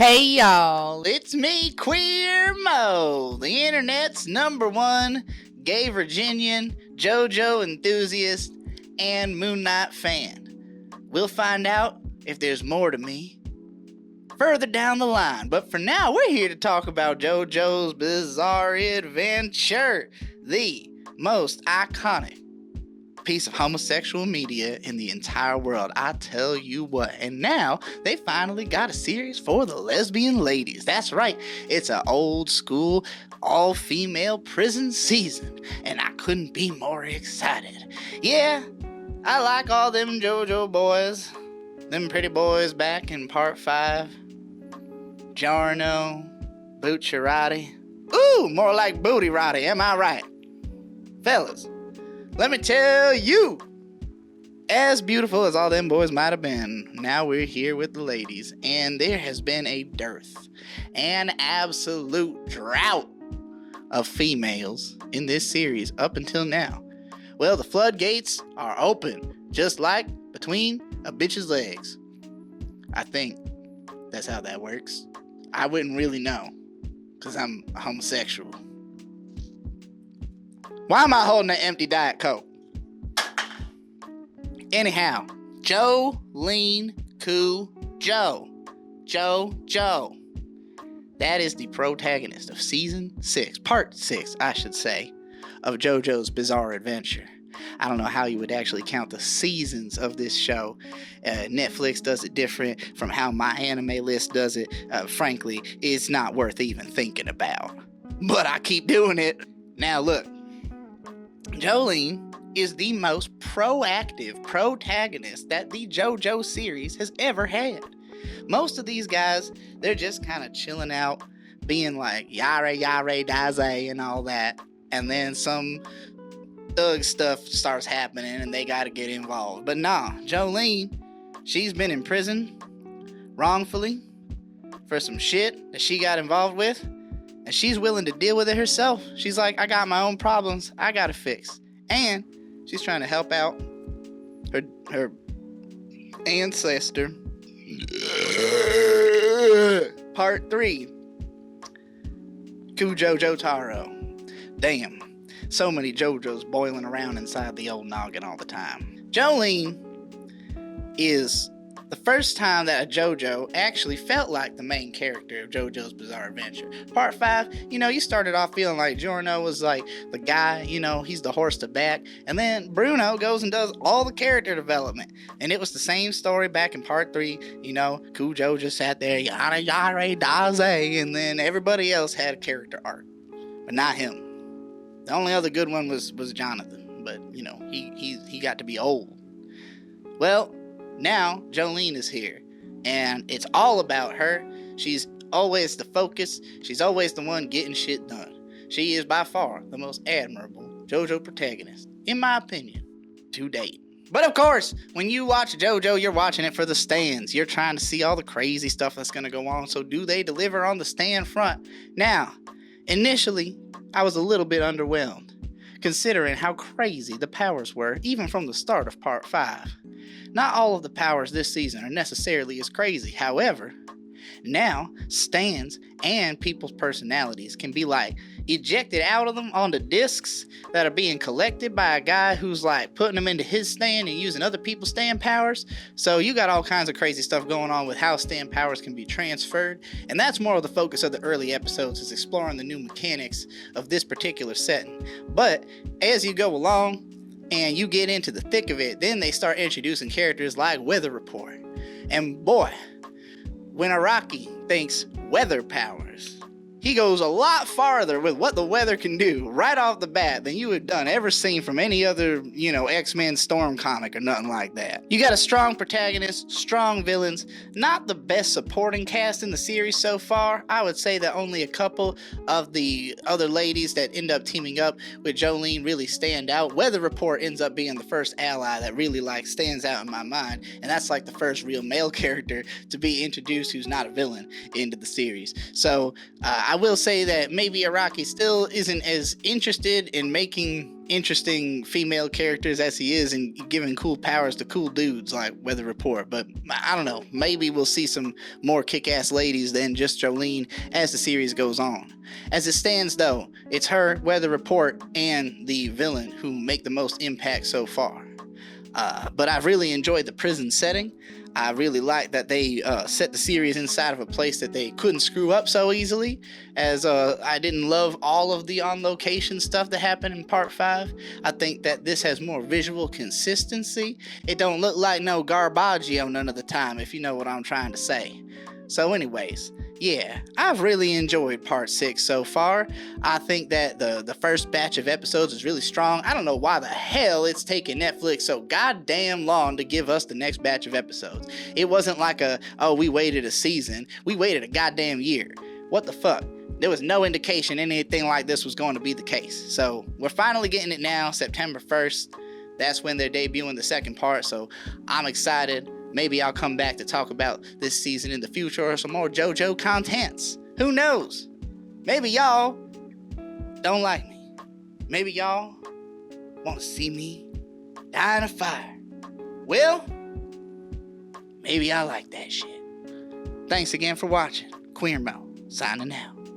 Hey y'all, it's me, Queermo, the internet's #1 gay Virginian, Jojo enthusiast, and Moon Knight fan. We'll find out if there's more to me further down the line, but for now, we're here to talk about Jojo's Bizarre Adventure, the most iconic piece of homosexual media in the entire world. I tell you what. And now they finally got a series for the lesbian ladies. That's right, it's an old school all-female prison season, and I couldn't be more excited. Yeah, I like all them JoJo boys, them pretty boys back in part 5. Giorno, Bucciarati. Ooh, more like Booty Roddy, am I right? Fellas, let me tell you, as beautiful as all them boys might have been, now we're here with the ladies, and there has been a dearth, an absolute drought of females in this series up until now. Well, the floodgates are open, just like between a bitch's legs. I think that's how that works. I wouldn't really know, because I'm a homosexual. Why am I holding an empty Diet Coke? Anyhow, Jolene Joe. Jojo. That is the protagonist of season 6, part 6, I should say, of JoJo's Bizarre Adventure. I don't know how you would actually count the seasons of this show. Netflix does it different from how my anime list does it. Frankly, it's not worth even thinking about. But I keep doing it. Now look. Jolene is the most proactive protagonist that the JoJo series has ever had. Most of these guys, they're just kind of chilling out, being like yare yare daze and all that, and then some thug stuff starts happening and they gotta get involved. But nah, Jolene, she's been in prison wrongfully for some shit that she got involved with. And she's willing to deal with it herself. She's like, I got my own problems I gotta fix. And she's trying to help out her ancestor. Part 3. Kujo Jotaro. Damn. So many JoJos boiling around inside the old noggin all the time. Jolene is the first time that a JoJo actually felt like the main character of JoJo's Bizarre Adventure. Part 5, you started off feeling like Giorno was like the guy, he's the horse to back. And then Bruno goes and does all the character development. And it was the same story back in part 3. Kujo just sat there, yada yada daze, and then everybody else had a character arc. But not him. The only other good one was Jonathan. But, he got to be old. Well, now, Jolene is here, and it's all about her. She's always the focus. She's always the one getting shit done. She is by far the most admirable JoJo protagonist, in my opinion, to date. But of course, when you watch JoJo, you're watching it for the stands. You're trying to see all the crazy stuff that's going to go on, so do they deliver on the stand front? Now, initially, I was a little bit underwhelmed, considering how crazy the powers were, even from the start of part 5. Not all of the powers this season are necessarily as crazy. However, now stands and people's personalities can be ejected out of them onto discs that are being collected by a guy who's putting them into his stand and using other people's stand powers. So you got all kinds of crazy stuff going on with how stand powers can be transferred, and that's more of the focus of the early episodes, is exploring the new mechanics of this particular setting. But as you go along and you get into the thick of it, then they start introducing characters like Weather Report. And boy, when Araki thinks weather powers, he goes a lot farther with what the weather can do right off the bat than you had ever seen from any other, X-Men Storm comic or nothing like that. You got a strong protagonist, strong villains, not the best supporting cast in the series so far. I would say that only a couple of the other ladies that end up teaming up with Jolene really stand out. Weather Report ends up being the first ally that really stands out in my mind, and that's the first real male character to be introduced who's not a villain into the series. So I I will say that maybe Araki still isn't as interested in making interesting female characters as he is in giving cool powers to cool dudes like Weather Report. But I don't know. Maybe we'll see some more kick-ass ladies than just Jolene as the series goes on. As it stands, though, it's her, Weather Report, and the villain who make the most impact so far. But I've really enjoyed the prison setting. I really like that they set the series inside of a place that they couldn't screw up so easily, as I didn't love all of the on-location stuff that happened in Part 5. I think that this has more visual consistency. It don't look like no Garbaggio none of the time, if you know what I'm trying to say. So anyways, yeah, I've really enjoyed Part 6 so far. I think that the first batch of episodes is really strong. I don't know why the hell it's taken Netflix so goddamn long to give us the next batch of episodes. It wasn't like we waited a season. We waited a goddamn year. What the fuck? There was no indication anything like this was going to be the case. So we're finally getting it now, September 1st. That's when they're debuting the second part, so I'm excited. Maybe I'll come back to talk about this season in the future or some more JoJo contents. Who knows? Maybe y'all don't like me. Maybe y'all want to see me die in a fire. Well, maybe I like that shit. Thanks again for watching. Queermo, signing out.